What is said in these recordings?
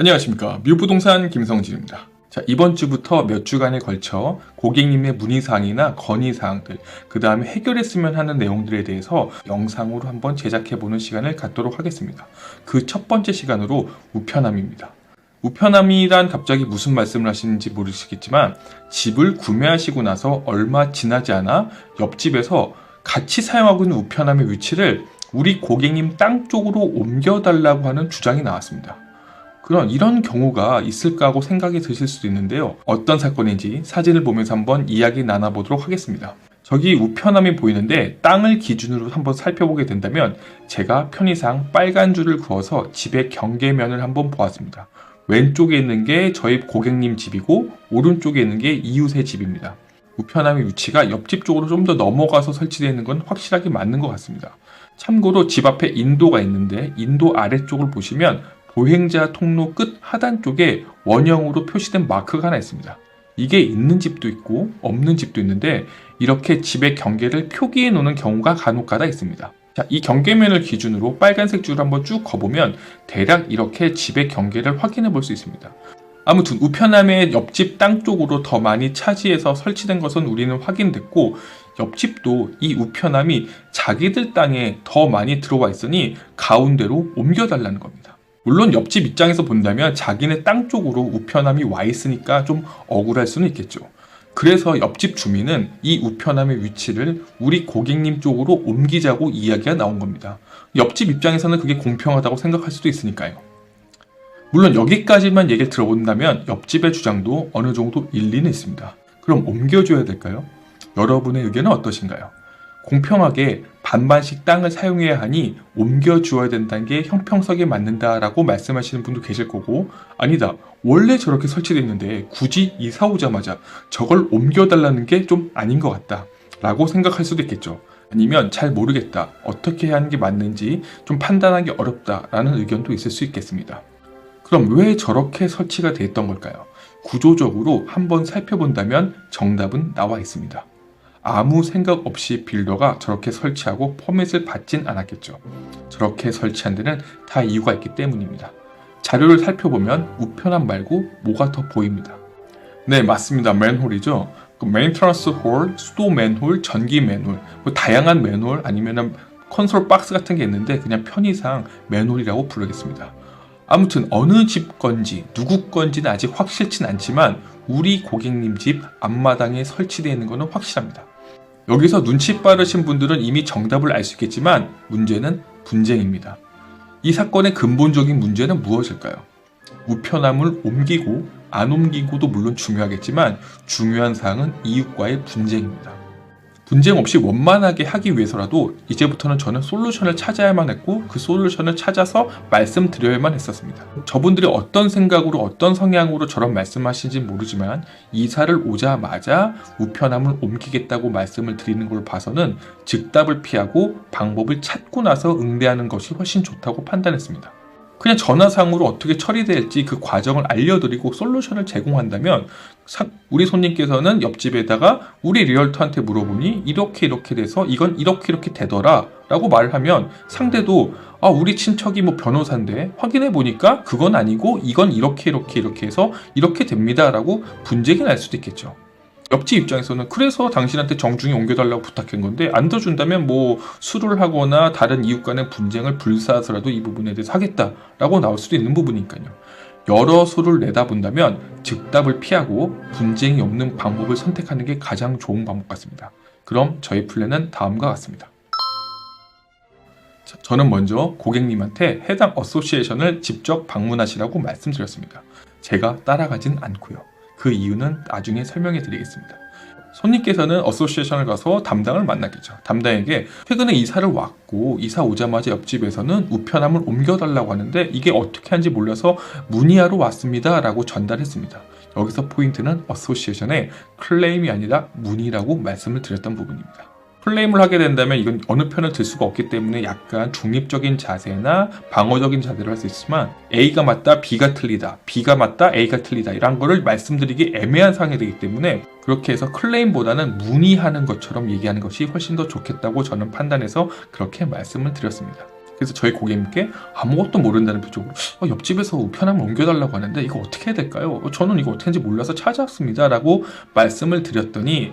안녕하십니까. 뮤부동산 김성진입니다. 자, 이번 주부터 몇 주간에 걸쳐 고객님의 문의사항이나 건의사항들, 그 다음에 해결했으면 하는 내용들에 대해서 영상으로 한번 제작해보는 시간을 갖도록 하겠습니다. 그 첫 번째 시간으로 우편함입니다. 우편함이란 갑자기 무슨 말씀을 하시는지 모르시겠지만 집을 구매하시고 나서 얼마 지나지 않아 옆집에서 같이 사용하고 있는 우편함의 위치를 우리 고객님 땅 쪽으로 옮겨달라고 하는 주장이 나왔습니다. 이런 경우가 있을까 하고 생각이 드실 수도 있는데요. 어떤 사건인지 사진을 보면서 한번 이야기 나눠보도록 하겠습니다. 저기 우편함이 보이는데 땅을 기준으로 한번 살펴보게 된다면 제가 편의상 빨간 줄을 그어서 집의 경계면을 한번 보았습니다. 왼쪽에 있는 게 저희 고객님 집이고 오른쪽에 있는 게 이웃의 집입니다. 우편함의 위치가 옆집 쪽으로 좀 더 넘어가서 설치되어 있는 건 확실하게 맞는 것 같습니다. 참고로 집 앞에 인도가 있는데 인도 아래쪽을 보시면 보행자 통로 끝 하단 쪽에 원형으로 표시된 마크가 하나 있습니다. 이게 있는 집도 있고 없는 집도 있는데 이렇게 집의 경계를 표기해 놓는 경우가 간혹가다 있습니다. 자, 이 경계면을 기준으로 빨간색 줄을 한번 쭉 그어보면 대략 이렇게 집의 경계를 확인해 볼 수 있습니다. 아무튼 우편함의 옆집 땅 쪽으로 더 많이 차지해서 설치된 것은 우리는 확인됐고 옆집도 이 우편함이 자기들 땅에 더 많이 들어와 있으니 가운데로 옮겨달라는 겁니다. 물론 옆집 입장에서 본다면 자기네 땅 쪽으로 우편함이 와 있으니까 좀 억울할 수는 있겠죠. 그래서 옆집 주민은 이 우편함의 위치를 우리 고객님 쪽으로 옮기자고 이야기가 나온 겁니다. 옆집 입장에서는 그게 공평하다고 생각할 수도 있으니까요. 물론 여기까지만 얘기를 들어본다면 옆집의 주장도 어느 정도 일리는 있습니다. 그럼 옮겨줘야 될까요? 여러분의 의견은 어떠신가요? 공평하게 반반씩 땅을 사용해야 하니 옮겨주어야 된다는 게 형평성에 맞는다라고 말씀하시는 분도 계실 거고, 아니다, 원래 저렇게 설치되어 있는데 굳이 이사 오자마자 저걸 옮겨달라는 게 좀 아닌 것 같다 라고 생각할 수도 있겠죠. 아니면 잘 모르겠다, 어떻게 해야 하는 게 맞는지 좀 판단하기 어렵다라는 의견도 있을 수 있겠습니다. 그럼 왜 저렇게 설치가 되어 있던 걸까요? 구조적으로 한번 살펴본다면 정답은 나와 있습니다. 아무 생각 없이 빌더가 저렇게 설치하고 퍼밋을 받진 않았겠죠. 저렇게 설치한 데는 다 이유가 있기 때문입니다. 자료를 살펴보면 우편함 말고 뭐가 더 보입니다. 네, 맞습니다. 맨홀이죠. 메인터넌스 홀, 수도 맨홀, 전기 맨홀, 다양한 맨홀 아니면 콘솔 박스 같은 게 있는데 그냥 편의상 맨홀이라고 부르겠습니다. 아무튼 어느 집 건지 누구 건지는 아직 확실치는 않지만 우리 고객님 집 앞마당에 설치되어 있는 것은 확실합니다. 여기서 눈치 빠르신 분들은 이미 정답을 알 수 있겠지만 문제는 분쟁입니다. 이 사건의 근본적인 문제는 무엇일까요? 우편함을 옮기고 안 옮기고도 물론 중요하겠지만 중요한 사항은 이웃과의 분쟁입니다. 분쟁 없이 원만하게 하기 위해서라도 이제부터는 저는 솔루션을 찾아야만 했고 그 솔루션을 찾아서 말씀드려야만 했었습니다. 저분들이 어떤 생각으로 어떤 성향으로 저런 말씀하시는지 모르지만 이사를 오자마자 우편함을 옮기겠다고 말씀을 드리는 걸 봐서는 즉답을 피하고 방법을 찾고 나서 응대하는 것이 훨씬 좋다고 판단했습니다. 그냥 전화상으로 어떻게 처리될지 그 과정을 알려드리고 솔루션을 제공한다면 우리 손님께서는 옆집에다가 우리 리얼터한테 물어보니 이렇게 돼서 이건 이렇게 되더라 라고 말을 하면 상대도 우리 친척이 변호사인데 확인해 보니까 그건 아니고 이건 이렇게 해서 이렇게 됩니다 라고 분쟁이 날 수도 있겠죠. 옆집 입장에서는 그래서 당신한테 정중히 옮겨달라고 부탁한 건데 안 들어준다면 수를 하거나 다른 이웃 간의 분쟁을 불사해서라도 이 부분에 대해서 하겠다라고 나올 수도 있는 부분이니까요. 여러 수를 내다본다면 즉답을 피하고 분쟁이 없는 방법을 선택하는 게 가장 좋은 방법 같습니다. 그럼 저희 플랜은 다음과 같습니다. 저는 먼저 고객님한테 해당 어소시에이션을 직접 방문하시라고 말씀드렸습니다. 제가 따라가진 않고요. 그 이유는 나중에 설명해 드리겠습니다. 손님께서는 어소시에이션을 가서 담당을 만나겠죠. 담당에게 최근에 이사를 왔고 이사 오자마자 옆집에서는 우편함을 옮겨달라고 하는데 이게 어떻게 하는지 몰라서 문의하러 왔습니다 라고 전달했습니다. 여기서 포인트는 어소시에이션의 클레임이 아니라 문의라고 말씀을 드렸던 부분입니다. 클레임을 하게 된다면 이건 어느 편을 들 수가 없기 때문에 약간 중립적인 자세나 방어적인 자세를 할 수 있지만 A가 맞다, B가 틀리다, B가 맞다, A가 틀리다 이런 거를 말씀드리기 애매한 상황이 되기 때문에 그렇게 해서 클레임보다는 문의하는 것처럼 얘기하는 것이 훨씬 더 좋겠다고 저는 판단해서 그렇게 말씀을 드렸습니다. 그래서 저희 고객님께 아무것도 모른다는 표정으로 옆집에서 우편함을 옮겨달라고 하는데 이거 어떻게 해야 될까요? 저는 이거 어떻게 하는지 몰라서 찾아왔습니다 라고 말씀을 드렸더니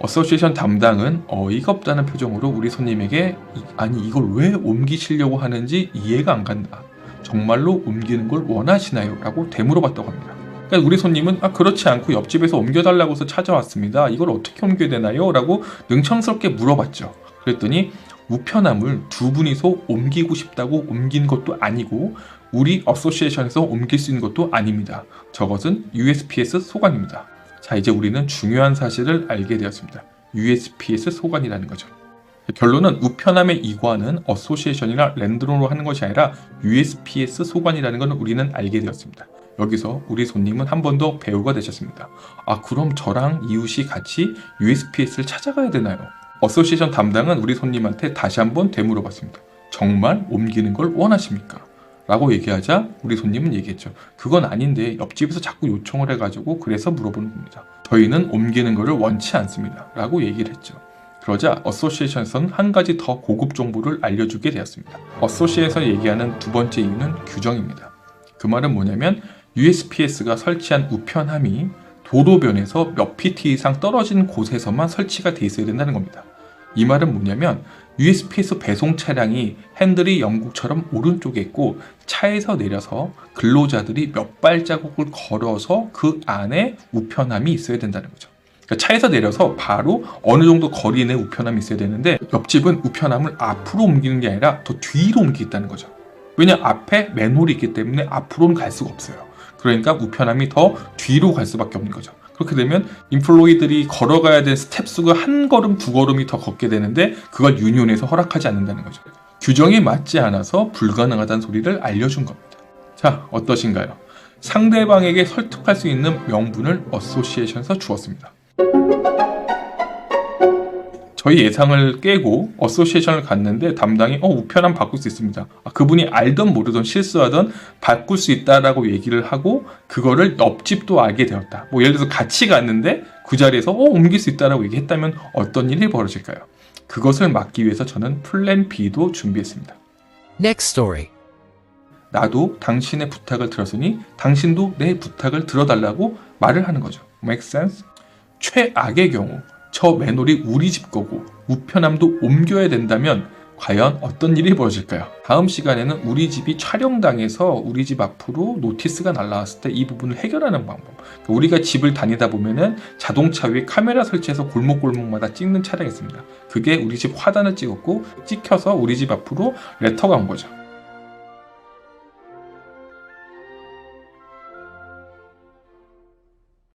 어소시에이션 담당은 어이가 없다는 표정으로 우리 손님에게 아니 이걸 왜 옮기시려고 하는지 이해가 안 간다. 정말로 옮기는 걸 원하시나요? 라고 되물어봤다고 합니다. 그러니까 우리 손님은 그렇지 않고 옆집에서 옮겨달라고 해서 찾아왔습니다. 이걸 어떻게 옮겨야 되나요? 라고 능청스럽게 물어봤죠. 그랬더니 우편함을 두 분이서 옮기고 싶다고 옮긴 것도 아니고 우리 어소시에이션에서 옮길 수 있는 것도 아닙니다. 저것은 USPS 소관입니다. 자, 이제 우리는 중요한 사실을 알게 되었습니다. USPS 소관이라는 거죠. 결론은 우편함의 이관은 어소시에이션이나 랜드론으로 하는 것이 아니라 USPS 소관이라는 것을 우리는 알게 되었습니다. 여기서 우리 손님은 한 번 더 배우가 되셨습니다. 그럼 저랑 이웃이 같이 USPS를 찾아가야 되나요? 어소시에이션 담당은 우리 손님한테 다시 한번 되물어봤습니다. 정말 옮기는 걸 원하십니까? 라고 얘기하자 우리 손님은 얘기했죠. 그건 아닌데 옆집에서 자꾸 요청을 해가지고 그래서 물어보는 겁니다. 저희는 옮기는 것을 원치 않습니다. 라고 얘기를 했죠. 그러자 어소시에이션에서는 한 가지 더 고급 정보를 알려주게 되었습니다. 어소시에이션에서 얘기하는 두 번째 이유는 규정입니다. 그 말은 뭐냐면 USPS가 설치한 우편함이 도로변에서 몇 피트 이상 떨어진 곳에서만 설치가 돼 있어야 된다는 겁니다. 이 말은 뭐냐면 USPS 배송 차량이 핸들이 영국처럼 오른쪽에 있고 차에서 내려서 근로자들이 몇 발자국을 걸어서 그 안에 우편함이 있어야 된다는 거죠. 그러니까 차에서 내려서 바로 어느 정도 거리 내에 우편함이 있어야 되는데 옆집은 우편함을 앞으로 옮기는 게 아니라 더 뒤로 옮기겠다는 거죠. 왜냐 앞에 맨홀이 있기 때문에 앞으로는 갈 수가 없어요. 그러니까 우편함이 더 뒤로 갈 수밖에 없는 거죠. 그렇게 되면 인플로이들이 걸어가야 될 스텝 수가 한 걸음 두 걸음이 더 걷게 되는데 그걸 유니온에서 허락하지 않는다는 거죠. 규정에 맞지 않아서 불가능하다는 소리를 알려준 겁니다. 자, 어떠신가요? 상대방에게 설득할 수 있는 명분을 어소시에이션에서 주었습니다. 저희 예상을 깨고 어소시에이션을 갔는데 담당이 우편함 바꿀 수 있습니다. 그분이 알던 모르던 실수하던 바꿀 수 있다라고 얘기를 하고 그거를 옆집도 알게 되었다. 예를 들어서 같이 갔는데 그 자리에서 옮길 수 있다라고 얘기했다면 어떤 일이 벌어질까요? 그것을 막기 위해서 저는 플랜 B도 준비했습니다. Next story. 나도 당신의 부탁을 들었으니 당신도 내 부탁을 들어달라고 말을 하는 거죠. Make sense? 최악의 경우 저 맨홀이 우리 집 거고 우편함도 옮겨야 된다면 과연 어떤 일이 벌어질까요? 다음 시간에는 우리 집이 촬영당해서 우리 집 앞으로 노티스가 날라왔을 때 이 부분을 해결하는 방법. 우리가 집을 다니다 보면은 자동차 위에 카메라 설치해서 골목골목마다 찍는 차량이 있습니다. 그게 우리 집 화단을 찍었고 찍혀서 우리 집 앞으로 레터가 온 거죠.